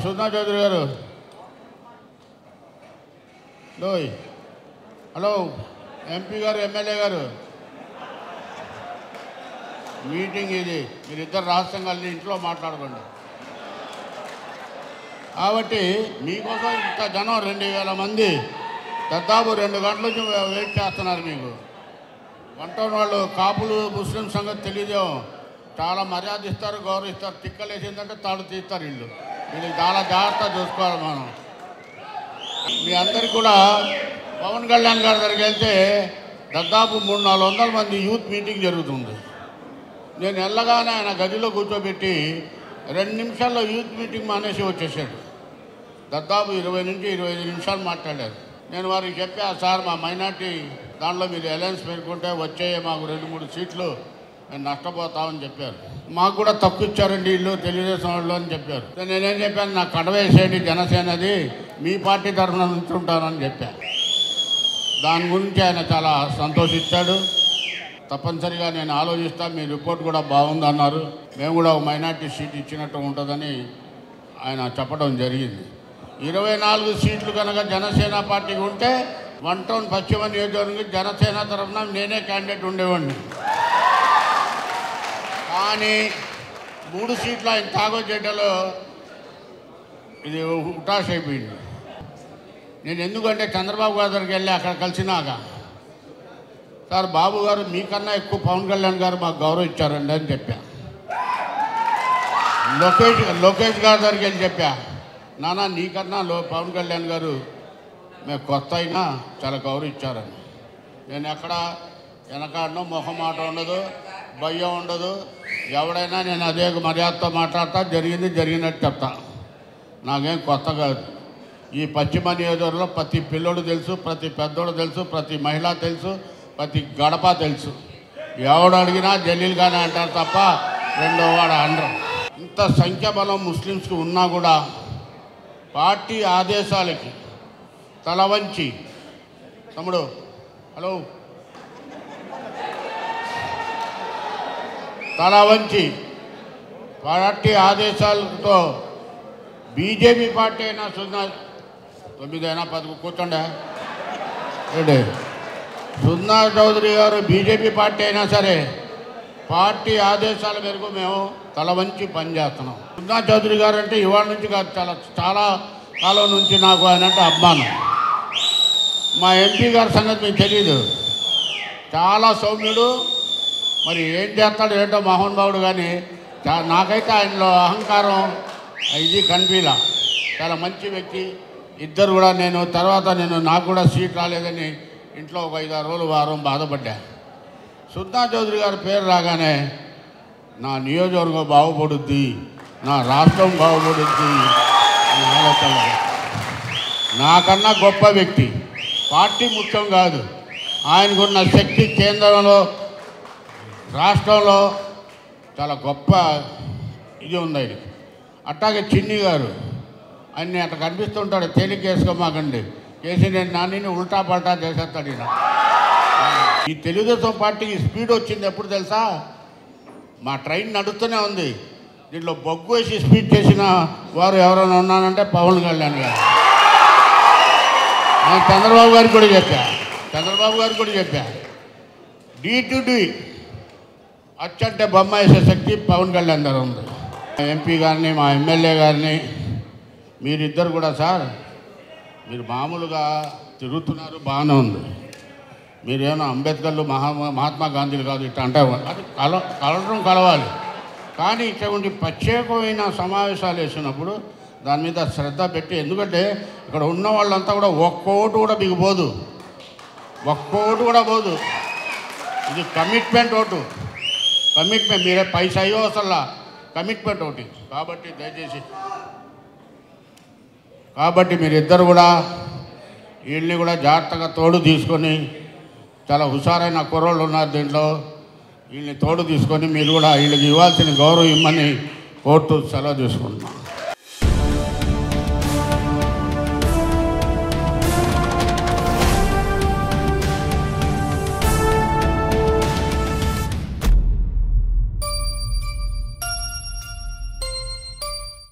సున్నా చౌదరి గారు లోయ్ hello MP గారు ఎమ్మెల్యే గారు మీటింగ్ ఇది మీరిద్దరు రాష్ట్రం కలిసి ఇంట్లో మాట్లాడుకోండి. కాబట్టి మీకోసం ఇంత జనం 2000 మంది దాదాపు 2 గంటల నుంచి వెయిట్ చేస్తున్నారు. మీకు వంటోని వాళ్ళు కాపులు ముస్లిం సంగతి తెలియదేమో, చాలా మర్యాద ఇస్తారు, గౌరవిస్తారు. తిక్కలేసిందంటే తాడు తీస్తారు. వీళ్ళు చాలా జాగ్రత్త చూసుకోవాలి. మనం మీ అందరికీ కూడా పవన్ కళ్యాణ్ గారి దగ్గరికి వెళ్తే దాదాపు 300-400 మంది యూత్ మీటింగ్ జరుగుతుంది. నేను వెళ్ళగానే ఆయన గదిలో కూర్చోబెట్టి 2 నిమిషాల్లో యూత్ మీటింగ్ మానేసి వచ్చేసాడు. దాదాపు 20 నుంచి 25 నిమిషాలు మాట్లాడారు. నేను వారికి చెప్పా, సార్ మా మైనార్టీ దాంట్లో మీరు అలయన్స్ పెట్టుకుంటే వచ్చే మాకు 2-3 సీట్లు నేను నష్టపోతామని చెప్పారు. మాకు కూడా తక్కువ ఇచ్చారండి వీళ్ళు తెలుగుదేశం వాళ్ళు అని చెప్పారు. నేనేం చెప్పాను, నాకు కడవేసేయండి జనసేనది, మీ పార్టీ తరఫున నుంచుంటానని చెప్పాను. దాని గురించి ఆయన చాలా సంతోషించాడు. తప్పనిసరిగా నేను ఆలోచిస్తాను, మీ రిపోర్ట్ కూడా బాగుందన్నారు. మేము కూడా ఒక మైనార్టీ సీట్ ఇచ్చినట్టు ఉంటుందని ఆయన చెప్పడం జరిగింది. 24 సీట్లు కనుక జనసేన పార్టీకి ఉంటే 1 టౌన్ పశ్చిమ నియోజకవర్గం జనసేన తరఫున నేనే క్యాండిడేట్ ఉండేవాడిని. కానీ 3 సీట్లు ఆయన తాగొచ్చేటలో ఇది ఉటాష్ అయిపోయింది. నేను ఎందుకంటే చంద్రబాబు గారి దగ్గరికి వెళ్ళి అక్కడ కలిసినాక, సార్ బాబు గారు మీకన్నా ఎక్కువ పవన్ కళ్యాణ్ గారు మాకు గౌరవం ఇచ్చారండి అని చెప్పా. లోకేష్ గారి దగ్గరికి వెళ్ళి చెప్పా, నానా నీకన్నా పవన్ కళ్యాణ్ గారు మేము కొత్త అయినా చాలా గౌరవం ఇచ్చారని. నేను ఎక్కడ వెనకాడనో మొహమాట ఉండదు, భయం ఉండదు. ఎవడైనా నేను అదే మర్యాదతో మాట్లాడతా, జరిగినట్టు చెప్తా. నాకేం కొత్త కాదు. ఈ పశ్చిమ నియోజకవర్గంలో ప్రతి పిల్లోడు తెలుసు, ప్రతి పెద్దోడు తెలుసు, ప్రతి మహిళ తెలుసు, ప్రతి గడప తెలుసు. ఎవడు అడిగినా జలీల్ గానే అంటారు తప్ప రెండో వాడు అనరు. ఇంత సంఖ్యాబలం ముస్లిమ్స్కి ఉన్నా కూడా పార్టీ ఆదేశాలకి తల వంచి, తమ్ముడు హలో, తల వంచి పార్టీ ఆదేశాలతో బీజేపీ పార్టీ అయినా 9 అయినా 10 కూర్చోండి ఏంటి, సున్నా చౌదరి గారు బీజేపీ పార్టీ అయినా సరే పార్టీ ఆదేశాల మేరకు మేము తల వంచి పనిచేస్తున్నాం. సున్నా చౌదరి గారు అంటే ఇవాళ నుంచి కాదు, చాలా కాలం నుంచి నాకు ఆయన అంటే అభిమానం. మా ఎంపీ గారి సంగతి మీకు తెలియదు, చాలా సౌమ్యుడు. మరి ఏం చేస్తాడు ఏంటో మోహన్ బాబుడు, కానీ నాకైతే ఆయనలో అహంకారం ఇది కనిపిలా. చాలా మంచి వ్యక్తి. ఇద్దరు కూడా నాకు కూడా సీట్ రాలేదని ఇంట్లో ఒక 5-6 రోజులు వారం బాధపడ్డా. సున్నా చౌదరి గారి పేరు రాగానే నా నియోజకవర్గం బాగుపడుద్ది, నా రాష్ట్రం బాగుపడుద్ది అని ఆలోచన. నాకన్నా గొప్ప వ్యక్తి. పార్టీ ముఖ్యం కాదు, ఆయనకున్న శక్తి కేంద్రంలో రాష్ట్రంలో చాలా గొప్ప ఇది ఉంది ఆయనకి. అట్లాగే చిన్ని గారు అన్నీ అట్లా కనిపిస్తుంటాడు, తేలిక వేసుకోమాకండి, చేసి నేను నాని ఉల్టా పల్టా చేసేస్తాడు. ఈయన ఈ తెలుగుదేశం పార్టీకి స్పీడ్ వచ్చింది ఎప్పుడు తెలుసా? మా ట్రైన్ నడుస్తూనే ఉంది, దీంట్లో బొగ్గు వేసి స్పీడ్ చేసిన వారు ఎవరైనా ఉన్నానంటే పవన్ కళ్యాణ్ గారు. నేను చంద్రబాబు గారికి కూడా చెప్పా, D2D అచ్చంటే బొమ్మ వేసే శక్తి పవన్ కళ్యాణ్ గారు ఉంది. ఎంపీ గారిని, మా ఎమ్మెల్యే గారిని, మీరిద్దరు కూడా సార్ మీరు మామూలుగా తిరుగుతున్నారు, బాగానే ఉంది. మీరేమో అంబేద్కర్లు మహాత్మా గాంధీలు కాదు ఇట్లా అంటే అది కలవాలి. కానీ ఇటువంటి ప్రత్యేకమైన సమావేశాలు వేసినప్పుడు దాని మీద శ్రద్ధ పెట్టి, ఎందుకంటే ఇక్కడ ఉన్న వాళ్ళంతా కూడా ఒక్కోటి కూడా మీకు పోదు, పోదు. ఇది కమిట్మెంట్ ఓటు, మీరే పైసా అయ్యో అసలు కమిట్మెంట్ ఒకటి. కాబట్టి దయచేసి మీరిద్దరు కూడా వీళ్ళని కూడా జాగ్రత్తగా తోడు తీసుకొని, చాలా హుషారైన కుర్రోళ్ళు ఉన్నారు దీంట్లో, వీళ్ళని తోడు తీసుకొని మీరు కూడా వీళ్ళకి ఇవ్వాల్సిన గౌరవం ఇమ్మని కోర్టు సెలవు తీసుకుంటున్నాం.